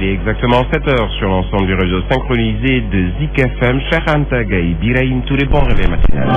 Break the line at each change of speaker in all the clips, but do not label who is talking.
Il est exactement 7h sur l'ensemble du réseau synchronisé de Zik FM. Cheikh Anta Gueye, Birahim Touré, bon réveil matinal.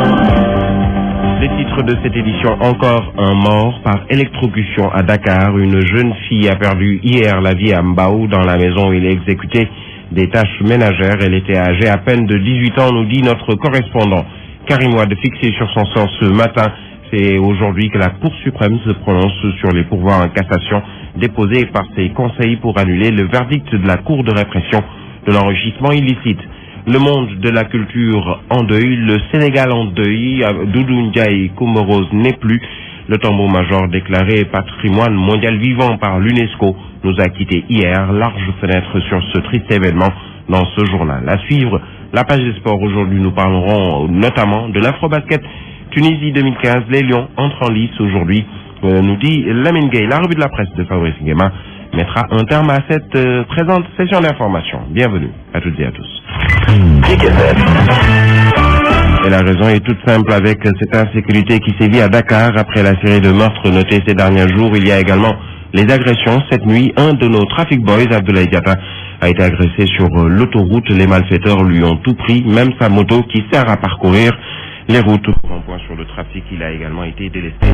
Les titres de cette édition: encore un mort par électrocution à Dakar. Une jeune fille a perdu hier la vie à Mbao dans la maison où il est exécuté des tâches ménagères. Elle était âgée à peine de 18 ans, nous dit notre correspondant Karim Ouad, fixé sur son sort ce matin. C'est aujourd'hui que la Cour suprême se prononce sur les pourvois en cassation déposés par ses conseils pour annuler le verdict de la Cour de répression de l'enrichissement illicite. Le monde de la culture en deuil, le Sénégal en deuil, Doudou Ndiaye Coumba Rose n'est plus. Le tambour-major déclaré patrimoine mondial vivant par l'UNESCO nous a quitté hier. Large fenêtre sur ce triste événement dans ce journal. À suivre, la page des sports. Aujourd'hui, nous parlerons notamment de l'Afrobasket Tunisie 2015. Les Lions entrent en lice aujourd'hui, nous dit Lamine Gueye. La revue de la presse de Fabrice Nguema mettra un terme à cette présente session d'information. Bienvenue à toutes et à tous. Et la raison est toute simple. Avec cette insécurité qui sévit à Dakar après la série de meurtres notés ces derniers jours, il y a également les agressions. Cette nuit, un de nos traffic boys, Abdoulaye Diatta, a été agressé sur l'autoroute. Les malfaiteurs lui ont tout pris, même sa moto qui sert à parcourir les routes. Pour un point sur le trafic, il a également été délesté de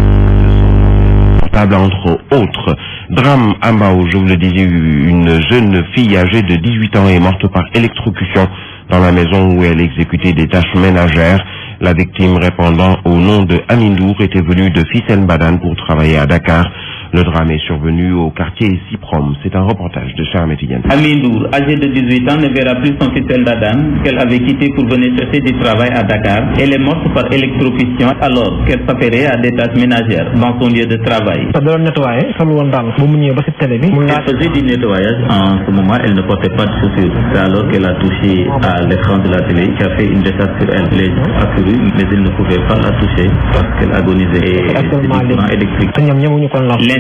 son portable, entre autres. Drame à Mbao, je vous le disais, une jeune fille âgée de 18 ans est morte par électrocution dans la maison où elle exécutait des tâches ménagères. La victime, répondant au nom de Amindour, était venue de Fissel-Mbadane pour travailler à Dakar. Le drame est survenu au quartier Siprom. C'est un reportage de Charles Métidiane.
Amindour, âgée de 18 ans, ne verra plus son fils Mbadane qu'elle avait quitté pour venir chercher du travail à Dakar. Elle est morte par électrocution alors qu'elle s'affairait à des tâches ménagères dans son lieu de travail. Elle faisait du nettoyage. En ce moment, elle ne portait pas de chaussures. C'est alors qu'elle a touché à l'écran de la télé qui a fait une décharge sur elle. Les gens accourus, mais ils ne pouvaient pas la toucher parce qu'elle agonisait du courant électrique.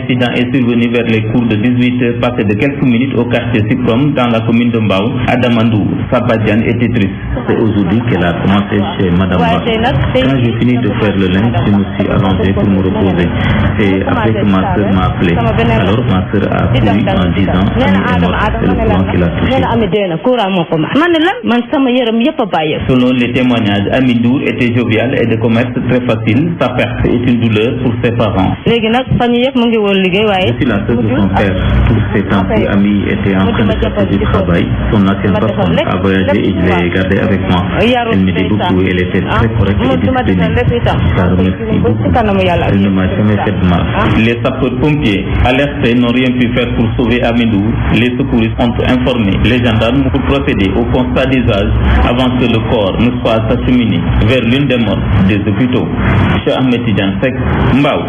L'incident est survenu vers les coups de 18h, passé de quelques minutes au quartier Siprom dans la commune de Mbao. Adamandou Sabadian était triste. C'est aujourd'hui qu'elle a commencé chez Madame Ba. Quand j'ai fini de faire le linge, je me suis allongé pour me reposer. C'est après que ma soeur m'a appelé. Alors ma soeur a couru en disant Ami est morte. C'est le courant qui l'a touché. Selon les témoignages, Amindour était jovial et de commerce très facile. Sa perte est une douleur pour ses parents. Je suis la sœur de son père. Tous ces temps-ci, Ami était en train de chercher du travail. Son ancienne patronne a voyagé et je l'ai gardée avec moi. Elle m'aidait beaucoup et elle était très correcte et disciplinée. Ça remercie beaucoup. Elle ne m'a jamais fait de mal. Les sapeurs-pompiers alertés n'ont rien pu faire pour sauver Amindour. Les secouristes ont informé les gendarmes pour procéder au constat d'usage avant que le corps ne soit acheminé vers l'une des morgues des hôpitaux. Cheikh Ahmed Tidiane Seck, Mbao,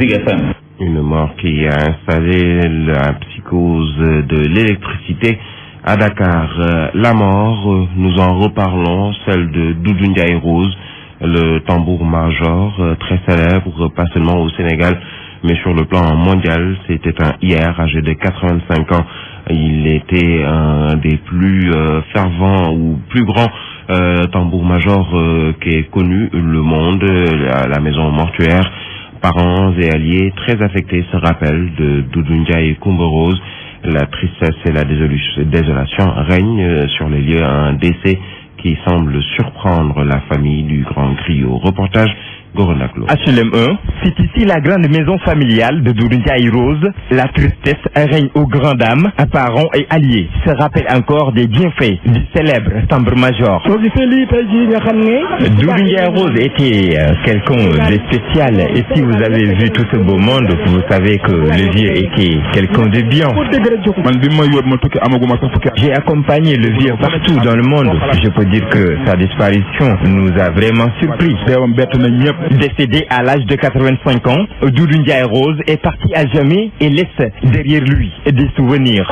Zik FM.
Une mort qui a installé la psychose de l'électricité à Dakar. La mort, nous en reparlons, celle de Doudou Ndiaye Rose, le tambour-major très célèbre, pas seulement au Sénégal, mais sur le plan mondial. C'était un hier, âgé de 85 ans. Il était un des plus fervents ou plus grands tambour-major qui est connu le monde, la maison mortuaire. Parents et alliés très affectés se rappellent de Doudou Ndiaye Coumba Rose. La tristesse et la désolation règnent sur les lieux. Un décès qui semble surprendre la famille du grand griot. Reportage Goronaclo.
HLM 1, c'est ici la grande maison familiale de Doudou Ndiaye Rose. La tristesse règne aux grandes dames, parents et alliés. Se rappelle encore des bienfaits du célèbre tambour-major. Doudou Ndiaye Rose était quelqu'un de spécial. Et si vous avez vu tout ce beau monde, vous savez que le vieux était quelqu'un de bien. J'ai accompagné le vieux partout dans le monde. Je peux dire que sa disparition nous a vraiment surpris. Décédé à l'âge de 85 ans, Doudou Ndiaye Rose est parti à jamais et laisse derrière lui des souvenirs.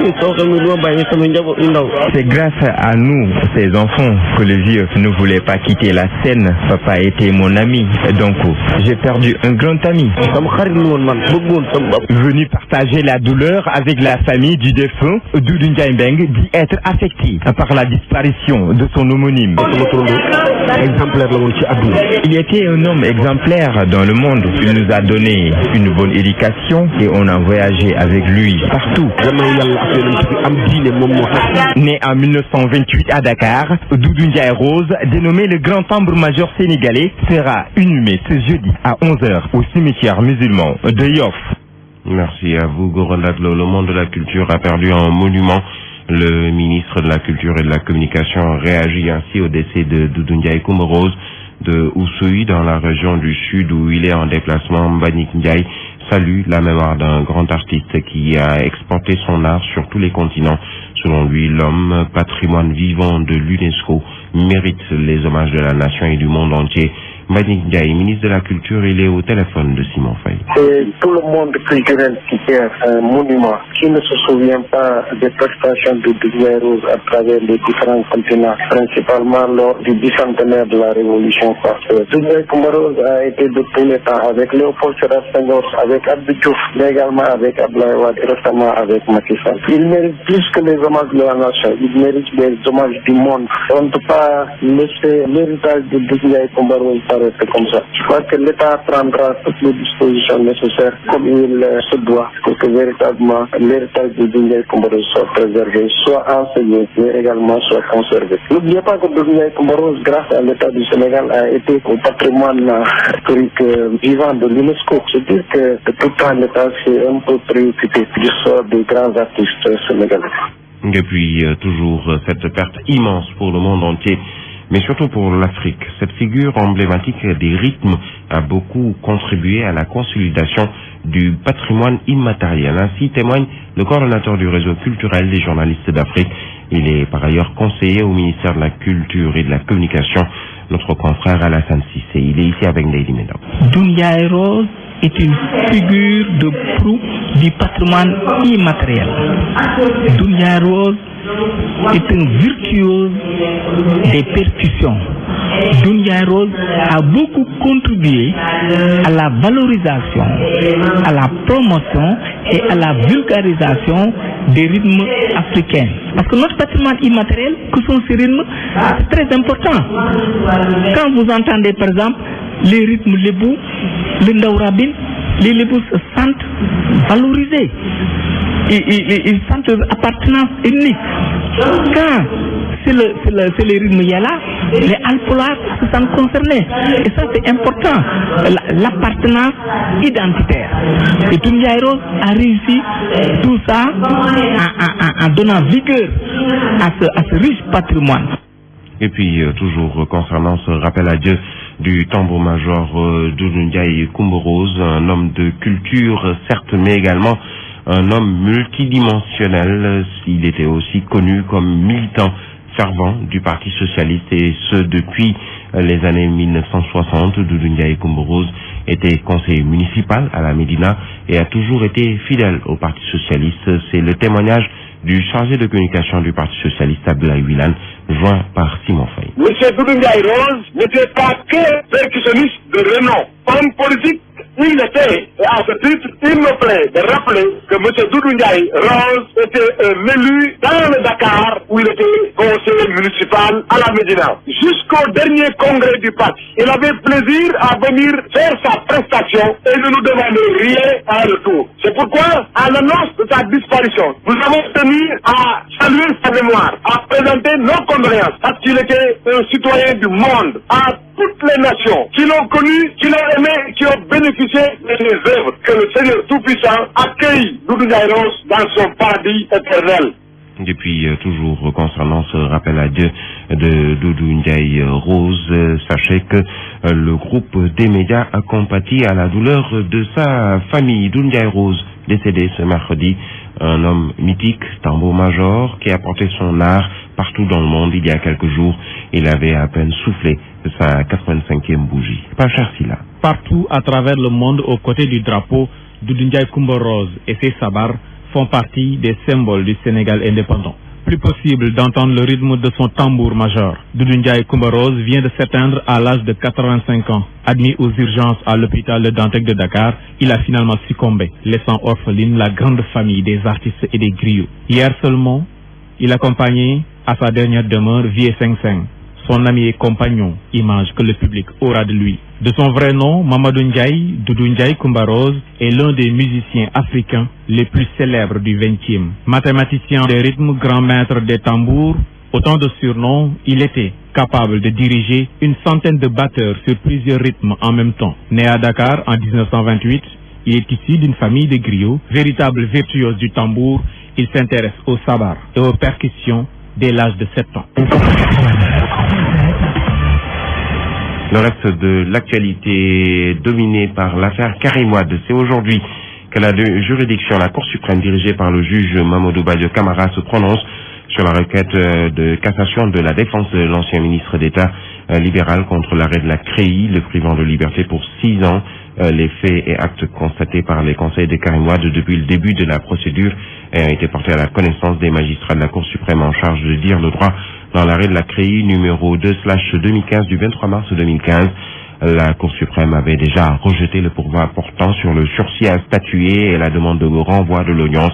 C'est grâce à nous, ses enfants, que le vieux ne voulait pas quitter la scène. Papa était mon ami, donc j'ai perdu un grand ami. Venu partager la douleur avec la famille du défunt, Doudou Ndiaye Mbeng dit être affecté par la disparition de son homonyme. Il était un homme exemplaire dans le monde. Il nous a donné une bonne éducation et on a voyagé avec lui partout. Né en 1928 à Dakar, Doudou Ndiaye Rose, dénommé le grand tambour-major sénégalais, sera inhumé ce jeudi à 11h au cimetière musulman de Yoff.
Merci à vous, Gorondatlo. Le monde de la culture a perdu un monument. Le ministre de la Culture et de la Communication réagit ainsi au décès de Doudou Ndiaye Coumba Rose de Oussouye, dans la région du Sud où il est en déplacement. Mbagnick Ndiaye salue la mémoire d'un grand artiste qui a exporté son art sur tous les continents. Selon lui, l'homme, patrimoine vivant de l'UNESCO, mérite les hommages de la nation et du monde entier. Mbagnick Ndiaye, ministre de la Culture, il est au téléphone de Simon Faye.
C'est tout le monde culturel qui perd un monument. Qui ne se souvient pas des prestations de Doudou Ndiaye Rose à travers les différents continents, principalement lors du bicentenaire de la Révolution française. Doudou Ndiaye Coumba Rose a été de tous les temps avec Léopold Sédar Senghor, avec Abdou Diouf, mais également avec Abdoulaye Wade, récemment avec Macky Sall. Il mérite plus que les hommages de la nation, il mérite les hommages du monde. On ne peut pas laisser l'héritage de Doudou Ndiaye Coumba Rose comme ça. Je crois que l'État prendra toutes les dispositions nécessaires comme il se doit pour que véritablement l'héritage de Doudou Ndiaye Coumba Rose soit préservé, soit enseigné, mais également soit conservé. N'oubliez pas que Doudou Ndiaye Coumba Rose, grâce à l'État du Sénégal, a été au patrimoine historique vivant de l'UNESCO. C'est dire que de tout temps l'État s'est un peu préoccupé du sort des grands artistes sénégalais.
Et puis toujours cette perte immense pour le monde entier, mais surtout pour l'Afrique. Cette figure emblématique des rythmes a beaucoup contribué à la consolidation du patrimoine immatériel. Ainsi témoigne le coordonnateur du réseau culturel des journalistes d'Afrique. Il est par ailleurs conseiller au ministère de la Culture et de la Communication, notre confrère Alassane Cissé. Il est ici avec Ndeye Médor.
Doudou Ndiaye Rose est une figure de proue du patrimoine immatériel. Doudou Ndiaye Rose est un virtuose des percussions. Doudou Ndiaye Rose a beaucoup contribué à la valorisation, à la promotion et à la vulgarisation des rythmes africains. Parce que notre patrimoine immatériel, que sont ces rythmes, c'est très important. Quand vous entendez par exemple les rythmes lébou, le ndaourabine, les lébous se sentent valorisés. Ils sentent leur appartenance ethnique. Quand c'est les rythmes Yala, les Alpolars se sentent concernés. Et ça, c'est important, l'appartenance identitaire. Et Doudou Ndiaye Rose a réussi tout ça en donnant vigueur à ce riche patrimoine.
Et puis, toujours concernant ce rappel à Dieu du tambour-major Doudou Ndiaye Coumba Rose, un homme de culture, certes, mais également un homme multidimensionnel. Il était aussi connu comme militant fervent du Parti socialiste, et ce depuis les années 1960. Doudou Ndiaye Coumba Rose était conseiller municipal à la Médina et a toujours été fidèle au Parti socialiste. C'est le témoignage du chargé de communication du Parti socialiste, Abdoulaye Wilane, joint par Simon Faye.
Monsieur Doudou Ndiaye Rose n'était pas que percussionniste de renom. Homme politique, il était, et à ce titre, il me plaît de rappeler que M. Doudou Ndiaye Rose était un élu dans le Dakar où il était conseiller municipal à la Médina. Jusqu'au dernier congrès du parti, il avait plaisir à venir faire sa prestation et ne nous demandait rien en retour. C'est pourquoi, à l'annonce de sa disparition, nous avons tenu à saluer sa mémoire, à présenter nos condoléances, parce qu'il était un citoyen du monde, à toutes les nations qui l'ont connu, qui l'ont aimé, qui ont bénéficié de ses œuvres. Que le Seigneur Tout-Puissant accueille Doudou Ndiaye Rose dans son paradis éternel.
Et puis, toujours concernant ce rappel à Dieu de Doudou Ndiaye Rose, sachez que le groupe des médias a compati à la douleur de sa famille. Doudou Ndiaye Rose, décédé ce mercredi, un homme mythique, tambour-major, qui a porté son art partout dans le monde. Il y a quelques jours, il avait à peine soufflé sa 85e bougie. Pas cher Silla.
Partout à travers le monde, aux côtés du drapeau, Doudou Ndiaye Coumba Rose et ses sabars font partie des symboles du Sénégal indépendant. Plus possible d'entendre le rythme de son tambour-major. Doudou Ndiaye Coumba Rose vient de s'éteindre à l'âge de 85 ans. Admis aux urgences à l'hôpital de Dantec de Dakar, il a finalement succombé, laissant orpheline la grande famille des artistes et des griots. Hier seulement, il accompagnait à sa dernière demeure Vieux 55, son ami et compagnon, image que le public aura de lui. De son vrai nom, Mamadou Ndiaye, Doudou Ndiaye Coumba Rose, est l'un des musiciens africains les plus célèbres du XXe. Mathématicien des rythmes, grand maître des tambours, autant de surnoms, il était capable de diriger une centaine de batteurs sur plusieurs rythmes en même temps. Né à Dakar en 1928, il est issu d'une famille de griots, véritable virtuose du tambour. Il s'intéresse au sabar et aux percussions dès l'âge de 7 ans.
Le reste de l'actualité est dominé par l'affaire Karim Wade. C'est aujourd'hui que la juridiction, la Cour suprême dirigée par le juge Mamadou Badio Camara se prononce sur la requête de cassation de la défense de l'ancien ministre d'État libéral contre l'arrêt de la CREI, le privant de liberté pour 6 ans. Les faits et actes constatés par les conseils de Karim Wade depuis le début de la procédure ont été portés à la connaissance des magistrats de la Cour suprême en charge de dire le droit dans l'arrêt de la CREI numéro 2/2015 du 23 mars 2015. La Cour suprême avait déjà rejeté le pourvoi portant sur le sursis à statuer et la demande de renvoi de l'audience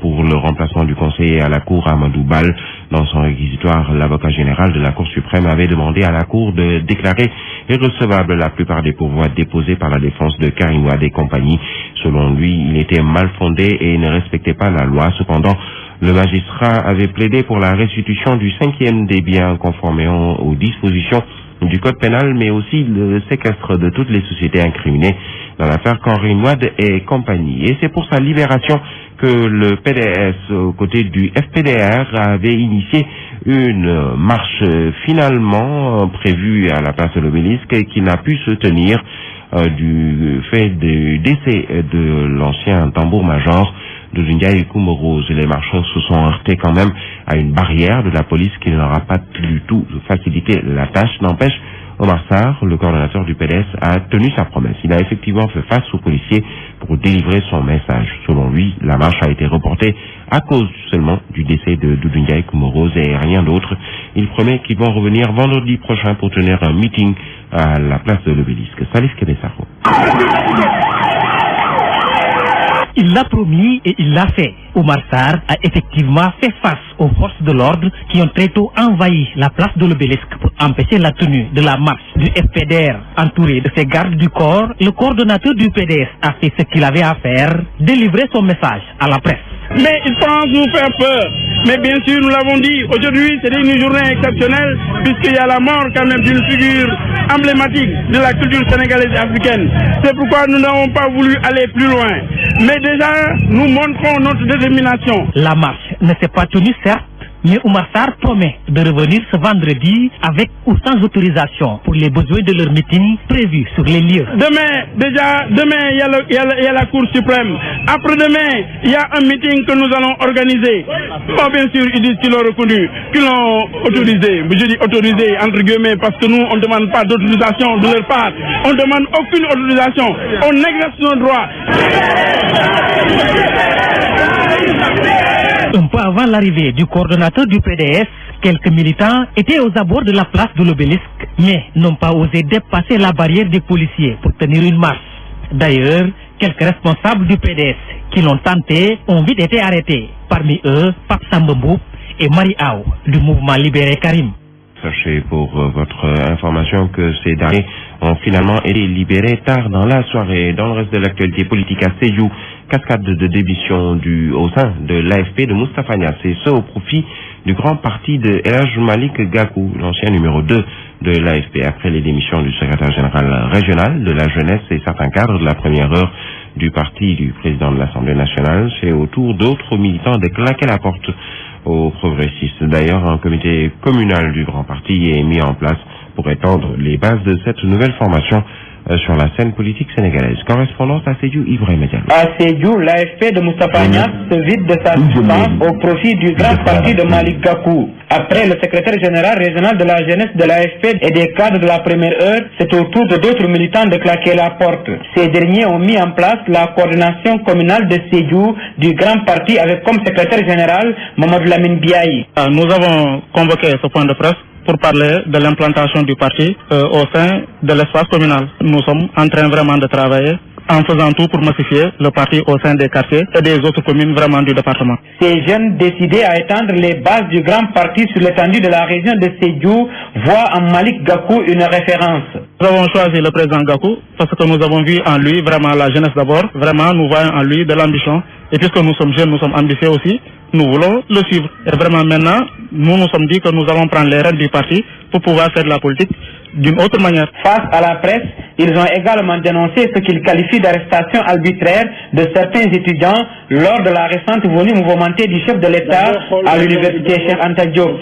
pour le remplacement du conseiller à la Cour Amadou Bal. Dans son réquisitoire, l'avocat général de la Cour suprême avait demandé à la Cour de déclarer irrecevable la plupart des pourvois déposés par la défense de Karim Wade et compagnie. Selon lui, il était mal fondé et ne respectait pas la loi. Cependant, le magistrat avait plaidé pour la restitution du 5e des biens conformément aux dispositions du code pénal, mais aussi le séquestre de toutes les sociétés incriminées dans l'affaire Karim Wade et compagnie. Et c'est pour sa libération que le PDS, aux côtés du FPDR, avait initié une marche finalement prévue à la place de l'Obélisque et qui n'a pu se tenir du fait du décès de l'ancien tambour-major de Ndiaye Coumba Rose. Les marcheurs se sont heurtés quand même à une barrière de la police qui ne leur a pas du tout facilité la tâche. N'empêche, Omar Sarr, le coordonnateur du PDS, a tenu sa promesse. Il a effectivement fait face aux policiers pour délivrer son message. Selon lui, la marche a été reportée à cause seulement du décès de Doudou Ndiaye Coumba Rose et rien d'autre. Il promet qu'ils vont revenir vendredi prochain pour tenir un meeting à la place de l'Obélisque. Salif Kébessaro.
Il l'a promis et il l'a fait. Omar Sarr a effectivement fait face aux forces de l'ordre qui ont très tôt envahi la place de l'Obélisque pour empêcher la tenue de la marche du FPDR. Entouré de ses gardes du corps, le coordonnateur du PDS a fait ce qu'il avait à faire, délivrer son message à la presse.
Mais ils pensent nous faire peur. Mais bien sûr, nous l'avons dit, aujourd'hui c'est une journée exceptionnelle puisqu'il y a la mort quand même d'une figure emblématique de la culture sénégalaise et africaine. C'est pourquoi nous n'avons pas voulu aller plus loin. Mais déjà, nous montrons notre détermination.
La marche ne s'est pas tenue, certes, mais Omar Sarr promet de revenir ce vendredi avec ou sans autorisation pour les besoins de leur meeting prévus sur les lieux.
Demain, il y a la Cour suprême. Après-demain, il y a un meeting que nous allons organiser. Bon, bien sûr, ils disent qu'ils l'ont reconnu, qu'ils l'ont autorisé. Je dis autorisé, entre guillemets, parce que nous, on ne demande pas d'autorisation de leur part. On ne demande aucune autorisation. On exerce nos droits.
Un peu avant l'arrivée du coordonnateur du PDS, quelques militants étaient aux abords de la place de l'Obélisque, mais n'ont pas osé dépasser la barrière des policiers pour tenir une marche. D'ailleurs, quelques responsables du PDS qui l'ont tenté ont vite été arrêtés. Parmi eux, Pape Sambambou et Marie Aou du mouvement Libéré Karim.
Sachez pour votre information que ces derniers ont finalement été libérés tard dans la soirée. Dans le reste de l'actualité politique à Sédhiou, cascade de démission au sein de l'AFP de Moustapha Niasse, et ce au profit du grand parti de El Hadj Malick Gakou, l'ancien numéro 2 de l'AFP, après les démissions du secrétaire général régional de la jeunesse et certains cadres de la première heure du parti du président de l'Assemblée nationale. C'est au tour d'autres militants de claquer la porte aux progressistes. D'ailleurs, un comité communal du grand parti est mis en place pour étendre les bases de cette nouvelle formation sur la scène politique sénégalaise. Correspondance à Sédhiou, Ibrahima Diallo.
À Sédhiou, l'AFP de Moustapha Niasse se vide de sa substance au profit du grand parti de Malick Gakou. Après le secrétaire général régional de la jeunesse de l'AFP et des cadres de la première heure, c'est au tour de d'autres militants de claquer la porte. Ces derniers ont mis en place la coordination communale de Sédhiou du grand parti avec comme secrétaire général Mamadou Lamine Biaye.
Nous avons convoqué ce point de presse pour parler de l'implantation du parti au sein de l'espace communal. Nous sommes en train vraiment de travailler en faisant tout pour massifier le parti au sein des quartiers et des autres communes vraiment du département.
Ces jeunes décidés à étendre les bases du grand parti sur l'étendue de la région de Sédhiou voient en Malick Gakou une référence.
Nous avons choisi le président Gakou parce que nous avons vu en lui vraiment la jeunesse d'abord. Vraiment, nous voyons en lui de l'ambition. Et puisque nous sommes jeunes, nous sommes ambitieux aussi, nous voulons le suivre. Et vraiment maintenant, nous nous sommes dit que nous allons prendre les rênes du parti pour pouvoir faire de la politique d'une autre manière.
Face à la presse, ils ont également dénoncé ce qu'ils qualifient d'arrestation arbitraire de certains étudiants lors de la récente venue mouvementée du chef de l'État à l'université Cheikh Anta Diop.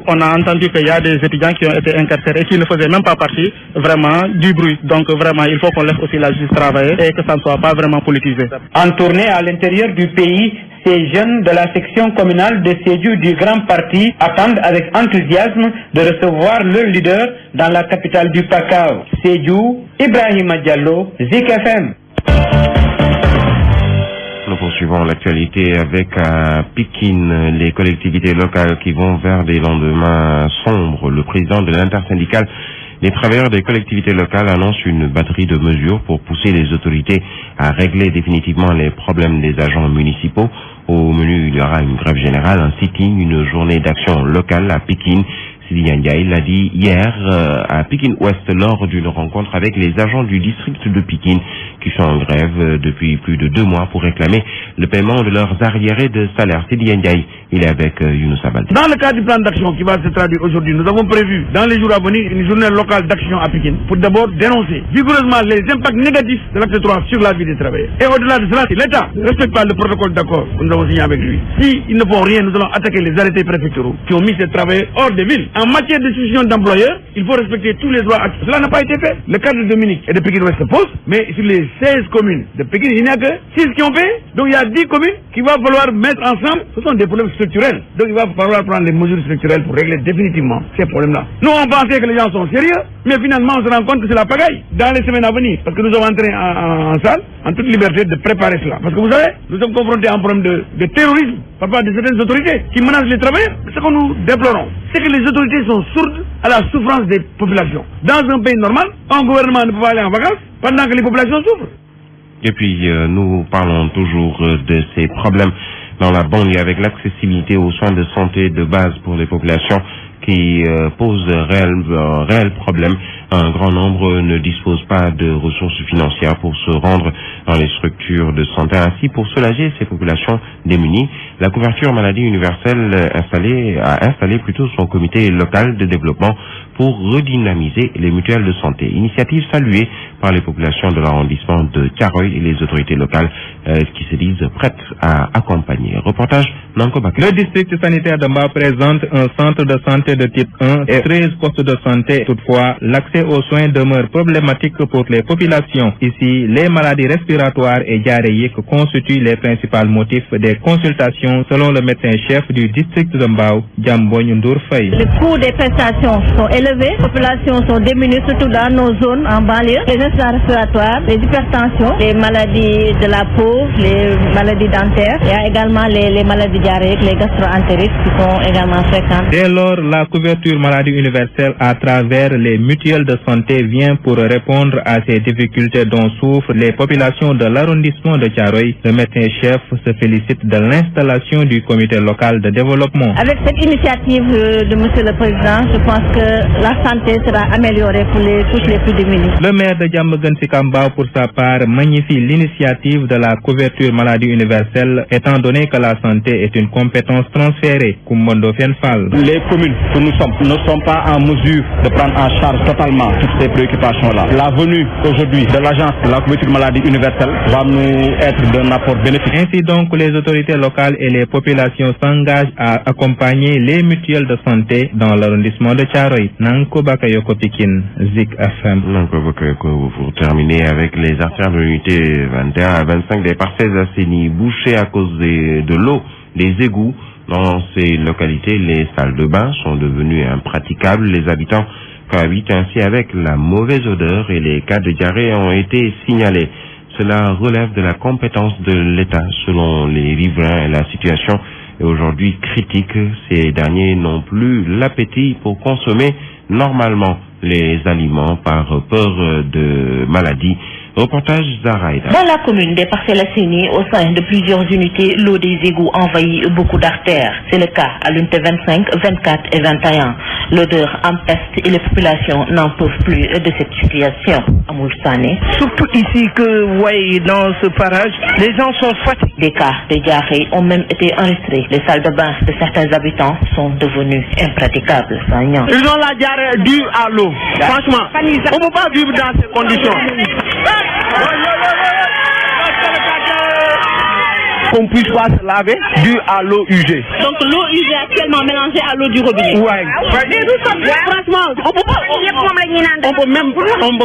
On a entendu qu'il y a des étudiants qui ont été incarcérés et qui ne faisaient même pas partie vraiment du bruit. Donc vraiment, il faut qu'on laisse aussi la justice travailler et que ça ne soit pas vraiment politisé.
En tournée à l'intérieur du pays, ces jeunes de la section communale de Sédhiou du Grand Parti attendent avec enthousiasme de recevoir leur leader dans la capitale du Pakao. Sédhiou, Ibrahima Diallo, Zik FM.
Nous poursuivons l'actualité avec Pikine, les collectivités locales qui vont vers des lendemains sombres. Le président de l'intersyndicale des travailleurs des collectivités locales annonce une batterie de mesures pour pousser les autorités à régler définitivement les problèmes des agents municipaux. Au menu, il y aura une grève générale, un sitting, une journée d'action locale à Pikine. Sidi Ndiaye l'a dit hier à Pikine-Ouest lors d'une rencontre avec les agents du district de Pikine qui sont en grève depuis plus de 2 mois pour réclamer le paiement de leurs arriérés de salaire. Sidi Ndiaye, il est avec Younous Abalde.
Dans le cadre du plan d'action qui va se traduire aujourd'hui, nous avons prévu dans les jours à venir une journée locale d'action à Pikine pour d'abord dénoncer vigoureusement les impacts négatifs de l'acte 3 sur la vie des travailleurs. Et au-delà de cela, si l'État ne respecte pas le protocole d'accord que nous avons signé avec lui, s'ils ne font rien, nous allons attaquer les arrêtés préfectoraux qui ont mis ces travailleurs hors des villes. En matière de substitution d'employeurs, il faut respecter tous les droits acquis. Cela n'a pas été fait. Le cadre de Dominique et de Pikine-Ouest se pose, mais sur les 16 communes de Pikine, il n'y a que 6 qui ont fait. Donc il y a 10 communes qu'il va falloir mettre ensemble. Ce sont des problèmes structurels. Donc il va falloir prendre les mesures structurelles pour régler définitivement ces problèmes-là. Nous, on pensait que les gens sont sérieux, mais finalement, on se rend compte que c'est la pagaille dans les semaines à venir. Parce que nous sommes entrés en salle, en toute liberté, de préparer cela. Parce que vous savez, nous sommes confrontés à un problème de terrorisme par part de certaines autorités qui menacent les travailleurs. Ce que nous déplorons, c'est que les autorités sont sourdes à la souffrance des populations. Dans un pays normal, un gouvernement ne peut pas aller en vacances pendant que les populations souffrent.
Et puis, nous parlons toujours de ces problèmes dans la banlieue avec l'accessibilité aux soins de santé de base pour les populations qui posent réel problème. Un grand nombre ne dispose pas de ressources financières pour se rendre dans les structures de santé. Ainsi, pour soulager ces populations démunies, la couverture maladie universelle a installé plutôt son comité local de développement pour redynamiser les mutuelles de santé. Initiative saluée par les populations de l'arrondissement de Thiaroye et les autorités locales qui se disent prêtes à accompagner. Reportage Nanko Bakri.
Le district sanitaire de Mbao présente un centre de santé de type 1 et 13 postes de santé. Toutefois, l'accès aux soins demeure problématique pour les populations. Ici, les maladies respiratoires et diarrhéiques constituent les principaux motifs des consultations selon le médecin-chef du district de Mbao, Diambogne Ndour Faye.
Les coûts des prestations sont élevés, les populations sont diminuées, surtout dans nos zones en banlieue. Les insuffisance respiratoire, les hypertensions, les maladies de la peau, les maladies dentaires. Il y a également les maladies diarrhéiques, les gastro-entériques qui sont également fréquentes.
Dès lors, la couverture maladie universelle à travers les mutuelles de santé vient pour répondre à ces difficultés dont souffrent les populations de l'arrondissement de Thiaroye. Le médecin-chef se félicite de l'installation du comité local de développement.
Avec cette initiative de M. le Président, je pense que la santé sera améliorée pour tous les plus démunis.
Le maire de Diamaguène Sicap Mbao, pour sa part, magnifie l'initiative de la couverture maladie universelle, étant donné que la santé est une compétence transférée. Koumbondo Fienfal.
Les communes que nous sommes ne sont pas en mesure de prendre en charge totalement toutes ces préoccupations-là. La venue aujourd'hui de l'agence de la couverture maladie universelle va nous être d'un apport bénéfique.
Ainsi donc, les autorités locales et les populations s'engagent à accompagner les mutuelles de santé dans l'arrondissement de Thiaroye. Nanko Bakayoko Pikine, Zik FM.
Nanko Bakayoko, pour terminer avec les artères de l'unité 21 à 25 des parcelles assainies, bouchées à cause de l'eau, des égouts. Dans ces localités, les salles de bain sont devenues impraticables. Les habitants cohabitent ainsi avec la mauvaise odeur et les cas de diarrhée ont été signalés. Cela relève de la compétence de l'État. Selon les riverains, la situation est aujourd'hui critique. Ces derniers n'ont plus l'appétit pour consommer normalement les aliments par peur de maladies. Reportage Zaraïda.
Dans la commune des Parcelles Assainies, au sein de plusieurs unités, l'eau des égouts envahit beaucoup d'artères. C'est le cas à l'unité 25, 24 et 21. L'odeur empeste et les populations n'en peuvent plus de cette situation. Amoul Sané.
Surtout ici que vous voyez dans ce barrage, les gens sont fatigués.
Des cas de diarrhée ont même été enregistrés. Les salles de bain de certains habitants sont devenues impraticables.
Ils ont la diarrhée due à l'eau. Franchement, on ne peut pas vivre dans ces conditions. Qu'on puisse pas se laver dû à l'eau usée.
Donc l'eau usée actuellement mélangée à l'eau du robinet.
Ouais. Franchement, on peut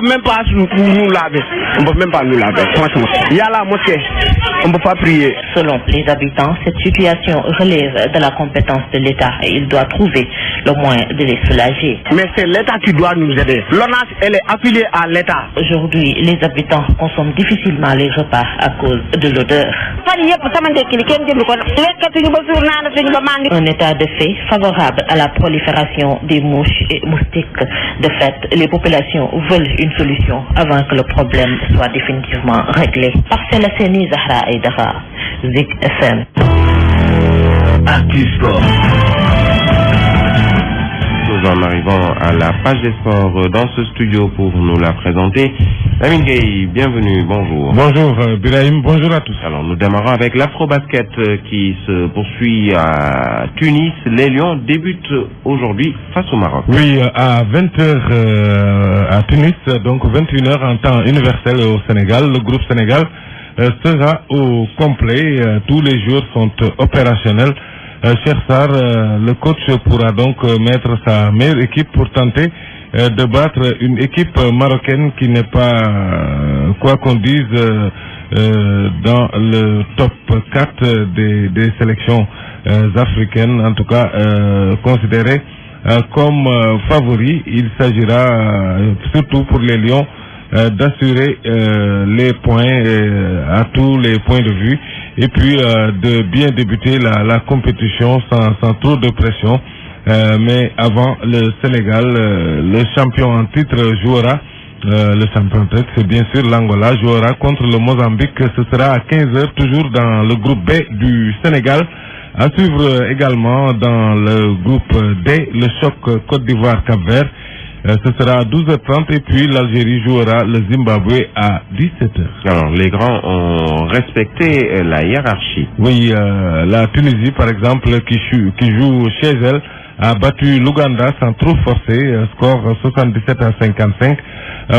même pas nous laver. On peut même pas nous laver. Franchement, il y a la mosquée. On ne peut pas prier.
Selon les habitants, cette situation relève de la compétence de l'État et il doit trouver le moyen de les soulager.
Mais c'est l'État qui doit nous aider. L'ONAS, elle est affiliée à l'État.
Aujourd'hui, les habitants consomment difficilement les repas à cause de l'odeur. Un état de fait favorable à la prolifération des mouches et moustiques. De fait, les populations veulent une solution avant que le problème soit définitivement réglé. Parcelles Assainies, Zahra Aïdara, Zik FM.
Actu-Sport. Nous en arrivons à la page des sports dans ce studio pour nous la présenter. Lamine Gueye, bienvenue, bonjour.
Bonjour Birahim, bonjour à tous.
Alors nous démarrons avec l'Afro-Basket qui se poursuit à Tunis. Les Lions débutent aujourd'hui face au Maroc.
Oui, à 20h à Tunis, donc 21h en temps universel au Sénégal. Le groupe Sénégal sera au complet. Tous les joueurs sont opérationnels. Cher Sarr, le coach pourra donc mettre sa meilleure équipe pour tenter de battre une équipe marocaine qui n'est pas, quoi qu'on dise, dans le top 4 des sélections africaines, en tout cas considérées comme favoris. Il s'agira surtout pour les Lions d'assurer les points à tous les points de vue et puis de bien débuter la compétition sans trop de pression. Mais avant, le Sénégal, le champion en titre jouera, le champion en titre c'est bien sûr l'Angola, jouera contre le Mozambique. Ce sera à 15h toujours dans le groupe B du Sénégal. À suivre également dans le groupe D, le choc Côte d'Ivoire-Cap-Vert. Ce sera à 12h30 et puis l'Algérie jouera le Zimbabwe à 17h.
Alors, les grands ont respecté la hiérarchie.
Oui, la Tunisie, par exemple, qui joue chez elle, a battu l'Ouganda sans trop forcer, score 77 à 55.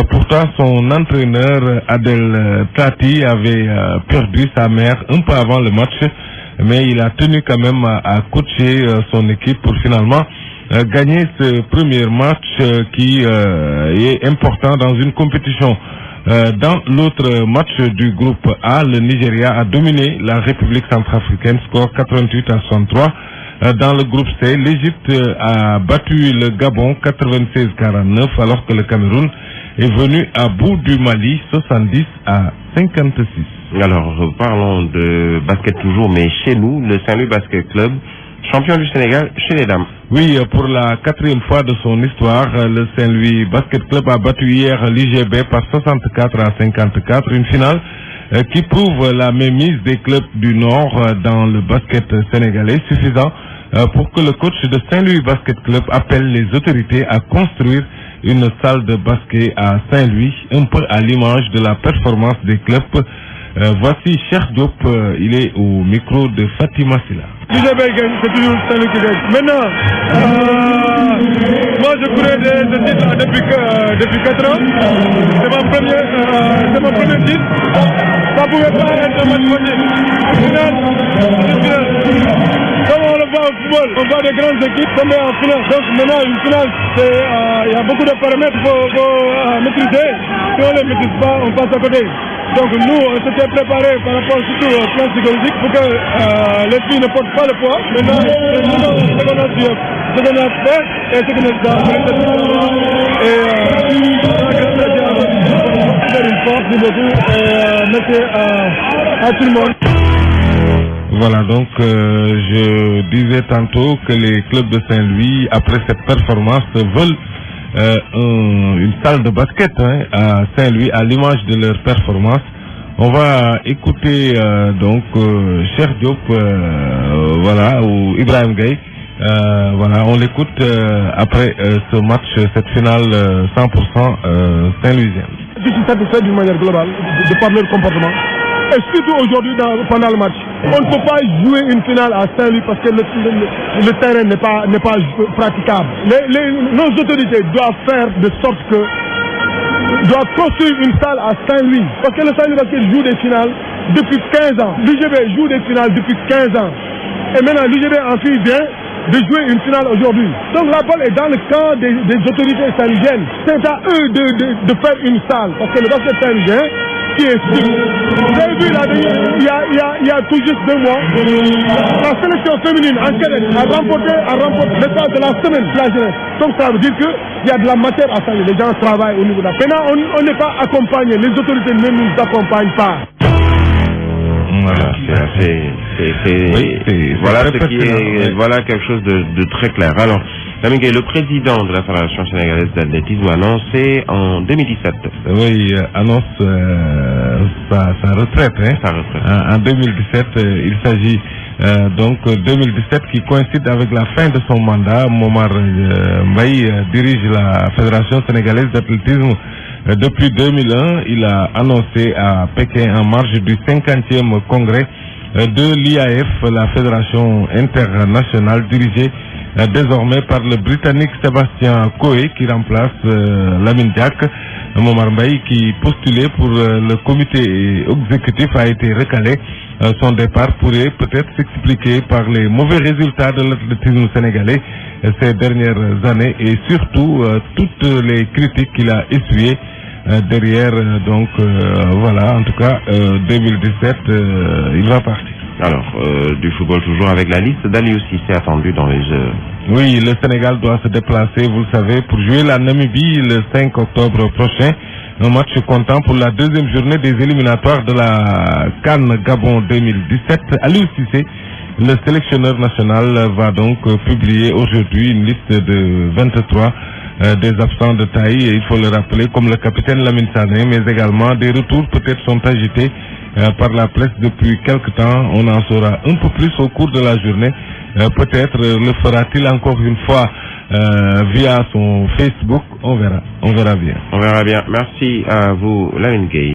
Pourtant, son entraîneur Adel Tati avait perdu sa mère un peu avant le match, mais il a tenu quand même à coacher son équipe pour finalement gagner ce premier match qui est important dans une compétition. Dans l'autre match du groupe A, le Nigeria a dominé la République centrafricaine, score 88 à 63. Dans le groupe C, l'Égypte a battu le Gabon 96-49 alors que le Cameroun est venu à bout du Mali 70 à 56.
Alors, parlons de basket toujours, mais chez nous, le Saint-Louis Basket Club, champion du Sénégal chez les dames.
Oui, pour la 4e fois de son histoire, le Saint-Louis Basket Club a battu hier l'IGB par 64 à 54, une finale qui prouve la mainmise des clubs du Nord dans le basket sénégalais, suffisant pour que le coach de Saint-Louis Basket Club appelle les autorités à construire une salle de basket à Saint-Louis, un peu à l'image de la performance des clubs. Voici Cheikh Diop, il est au micro de Fatima Silla.
C'est toujours Saint-Louis qui gagne. Maintenant, moi je courais ce titre depuis 4 ans. C'est mon premier titre. Ça ne pouvait pas être un match facile. Au final, c'est une finale. Comme on le voit au football, on voit des grandes équipes tomber en finale. Donc maintenant, une finale, il y a beaucoup de paramètres qu'il faut maîtriser. Si on ne les maîtrise pas, on passe à côté. Donc nous, on s'était préparé par rapport surtout au plan psychologique pour que les filles ne portent pas le poids. Maintenant, ce qu'on a fait et ce qu'on a fait. Et une force, beaucoup, merci à tout le monde.
Voilà, donc je disais tantôt que les clubs de Saint-Louis, après cette performance, veulent une salle de basket à Saint-Louis à l'image de leur performance. On va écouter donc Cheikh Diop, voilà, ou Ibrahim Gaye. Voilà, on l'écoute après ce match, cette finale 100% Saint-Louisienne.
Je suis satisfait d'une manière globale de par leur comportement. Et surtout aujourd'hui pendant le match. On ne peut pas jouer une finale à Saint-Louis parce que le terrain n'est pas praticable. Nos autorités doivent faire de sorte que doivent construire une salle à Saint-Louis. Parce que le Saint-Louis Basket joue des finales depuis 15 ans. L'UGB joue des finales depuis 15 ans. Et maintenant l'UGB en fait bien de jouer une finale aujourd'hui. Donc la balle est dans le camp des autorités saint-louisiennes. C'est à eux de faire une salle. Parce que le basket saint-louisien qui est strict. Vous avez vu il y a tout juste 2 mois, la sélection féminine en cadette a remporté l'état de la semaine de la jeunesse. Donc ça veut dire qu'il y a de la matière à saluer. Les gens travaillent au niveau de la. Maintenant on n'est pas accompagné. Les autorités ne nous accompagnent pas.
Voilà, voilà quelque chose de très clair. Alors, Lamine, le président de la Fédération sénégalaise d'athlétisme a annoncé en 2017.
Oui, annonce sa retraite.
Sa retraite.
En 2017, il s'agit donc 2017 qui coïncide avec la fin de son mandat. Momar Mbaye dirige la Fédération sénégalaise d'athlétisme. Depuis 2001, il a annoncé à Pékin en marge du 50e congrès de l'IAF, la fédération internationale dirigée désormais par le Britannique Sébastien Coe qui remplace Lamine Diack. Momar Mbaye qui postulait pour le comité exécutif a été recalé. Son départ pourrait peut-être s'expliquer par les mauvais résultats de l'athlétisme sénégalais ces dernières années et surtout toutes les critiques qu'il a essuyées derrière. Donc voilà, en tout cas 2017 il va partir.
Alors du football toujours avec la liste d'Aliou Cissé attendue dans les heures.
Oui, le Sénégal doit se déplacer, vous le savez, pour jouer la Namibie le 5 octobre prochain. Un match comptant pour la deuxième journée des éliminatoires de la CAN Gabon 2017. Aliou Cissé, le sélectionneur national, va donc publier aujourd'hui une liste de 23 des absents de taille. Et il faut le rappeler, comme le capitaine Lamine Sané, mais également des retours peut-être sont agités par la presse depuis quelque temps. On en saura un peu plus au cours de la journée. Peut-être le fera-t-il encore une fois via son Facebook. On verra bien.
On verra bien. Merci à vous, Lamine Gueye.